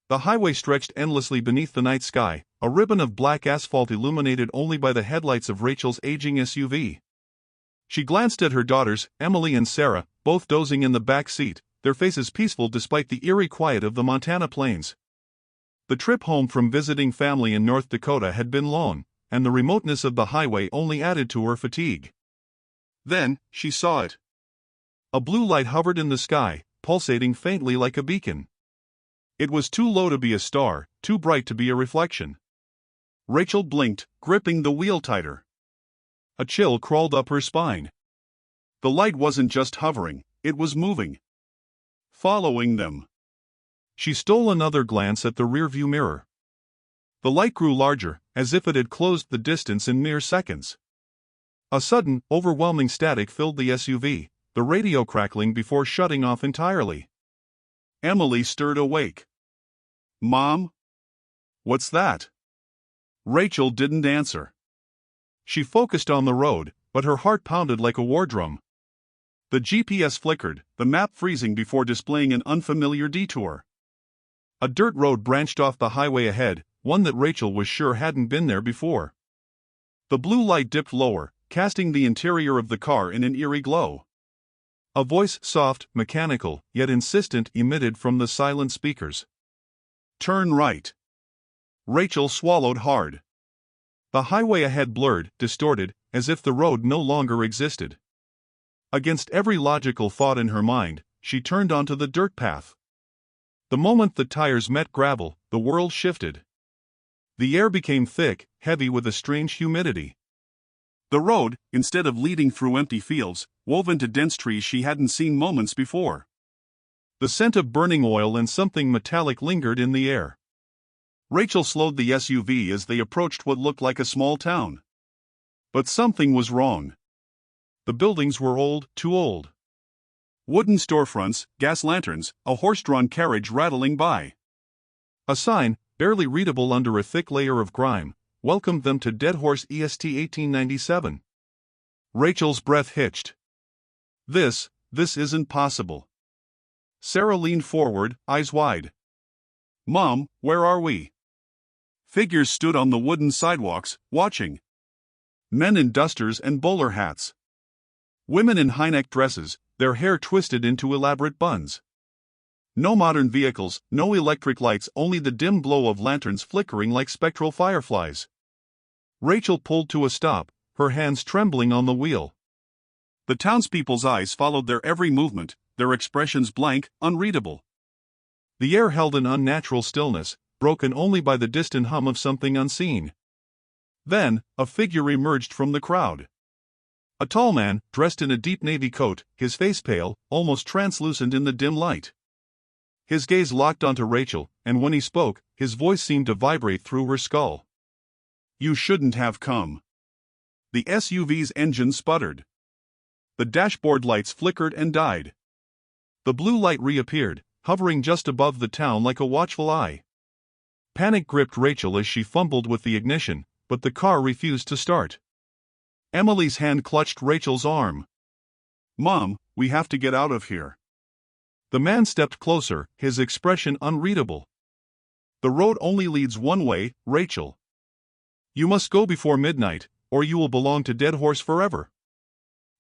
The highway stretched endlessly beneath the night sky, a ribbon of black asphalt illuminated only by the headlights of Rachel's aging SUV. She glanced at her daughters, Emily and Sarah, both dozing in the back seat, their faces peaceful despite the eerie quiet of the Montana plains. The trip home from visiting family in North Dakota had been long, and the remoteness of the highway only added to her fatigue. Then, she saw it. A blue light hovered in the sky, pulsating faintly like a beacon. It was too low to be a star, too bright to be a reflection. Rachel blinked, gripping the wheel tighter. A chill crawled up her spine. The light wasn't just hovering, it was moving. Following them. She stole another glance at the rearview mirror. The light grew larger, as if it had closed the distance in mere seconds. A sudden, overwhelming static filled the SUV, the radio crackling before shutting off entirely. Emily stirred awake. "Mom? What's that?" Rachel didn't answer. She focused on the road, but her heart pounded like a war drum. The GPS flickered, the map freezing before displaying an unfamiliar detour. A dirt road branched off the highway ahead, one that Rachel was sure hadn't been there before. The blue light dipped lower, casting the interior of the car in an eerie glow. A voice, soft, mechanical, yet insistent, emitted from the silent speakers. "Turn right." Rachel swallowed hard. The highway ahead blurred, distorted, as if the road no longer existed. Against every logical thought in her mind, she turned onto the dirt path. The moment the tires met gravel, the world shifted. The air became thick, heavy with a strange humidity. The road, instead of leading through empty fields, wove into dense trees she hadn't seen moments before. The scent of burning oil and something metallic lingered in the air. Rachel slowed the SUV as they approached what looked like a small town. But something was wrong. The buildings were old, too old. Wooden storefronts, gas lanterns, a horse-drawn carriage rattling by. A sign, barely readable under a thick layer of grime, welcomed them to Dead Horse EST 1897. Rachel's breath hitched. This isn't possible. Sarah leaned forward, eyes wide. "Mom, where are we?" Figures stood on the wooden sidewalks, watching. Men in dusters and bowler hats. Women in high-neck dresses, their hair twisted into elaborate buns. No modern vehicles, no electric lights, only the dim glow of lanterns flickering like spectral fireflies. Rachel pulled to a stop, her hands trembling on the wheel. The townspeople's eyes followed their every movement, their expressions blank, unreadable. The air held an unnatural stillness, broken only by the distant hum of something unseen. Then, a figure emerged from the crowd. A tall man, dressed in a deep navy coat, his face pale, almost translucent in the dim light. His gaze locked onto Rachel, and when he spoke, his voice seemed to vibrate through her skull. "You shouldn't have come." The SUV's engine sputtered. The dashboard lights flickered and died. The blue light reappeared, hovering just above the town like a watchful eye. Panic gripped Rachel as she fumbled with the ignition, but the car refused to start. Emily's hand clutched Rachel's arm. "Mom, we have to get out of here." The man stepped closer, his expression unreadable. "The road only leads one way, Rachel. You must go before midnight, or you will belong to Dead Horse forever."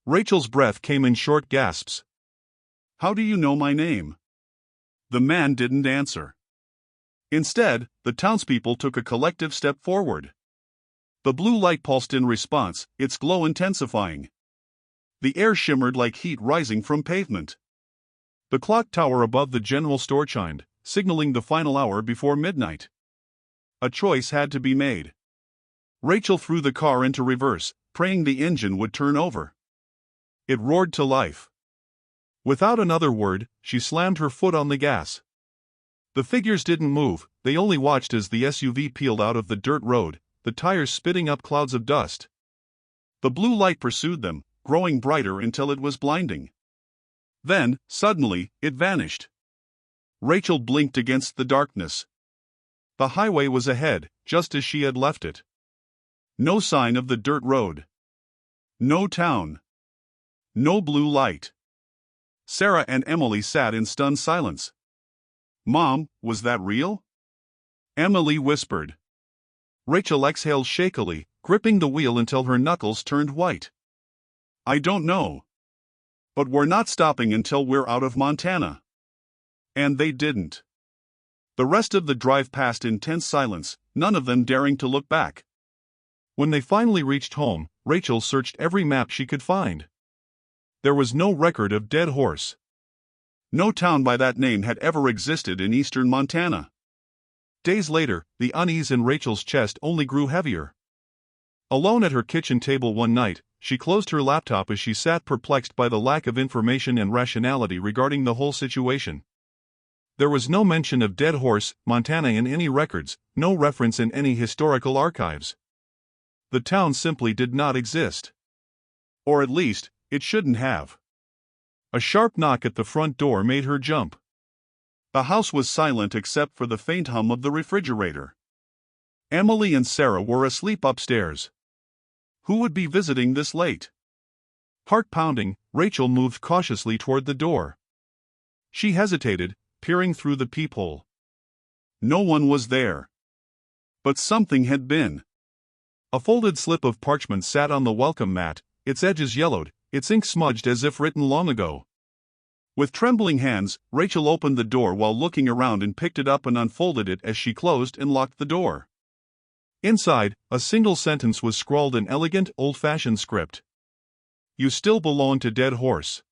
Rachel's breath came in short gasps. "How do you know my name?" The man didn't answer. Instead, the townspeople took a collective step forward. The blue light pulsed in response, its glow intensifying. The air shimmered like heat rising from pavement. The clock tower above the general store chimed, signaling the final hour before midnight. A choice had to be made. Rachel threw the car into reverse, praying the engine would turn over. It roared to life. Without another word, she slammed her foot on the gas. The figures didn't move, they only watched as the SUV peeled out of the dirt road, the tires spitting up clouds of dust. The blue light pursued them, growing brighter until it was blinding. Then, suddenly, it vanished. Rachel blinked against the darkness. The highway was ahead, just as she had left it. No sign of the dirt road. No town. No blue light. Sarah and Emily sat in stunned silence. "Mom, was that real?" Emily whispered. Rachel exhaled shakily, gripping the wheel until her knuckles turned white. I don't know. But we're not stopping until we're out of Montana. And they didn't. The rest of the drive passed in tense silence, none of them daring to look back. When they finally reached home, Rachel searched every map she could find. There was no record of Dead Horse. No town by that name had ever existed in eastern Montana. Days later, the unease in Rachel's chest only grew heavier. Alone at her kitchen table one night, she closed her laptop as she sat perplexed by the lack of information and rationality regarding the whole situation. There was no mention of Dead Horse, Montana in any records, no reference in any historical archives. The town simply did not exist. Or at least, it shouldn't have. A sharp knock at the front door made her jump. The house was silent except for the faint hum of the refrigerator. Emily and Sarah were asleep upstairs. Who would be visiting this late? Heart pounding, Rachel moved cautiously toward the door. She hesitated, peering through the peephole. No one was there. But something had been. A folded slip of parchment sat on the welcome mat, its edges yellowed, its ink smudged as if written long ago. With trembling hands, Rachel opened the door while looking around and picked it up and unfolded it as she closed and locked the door. Inside, a single sentence was scrawled in elegant, old-fashioned script. You still belong to Dead Horse.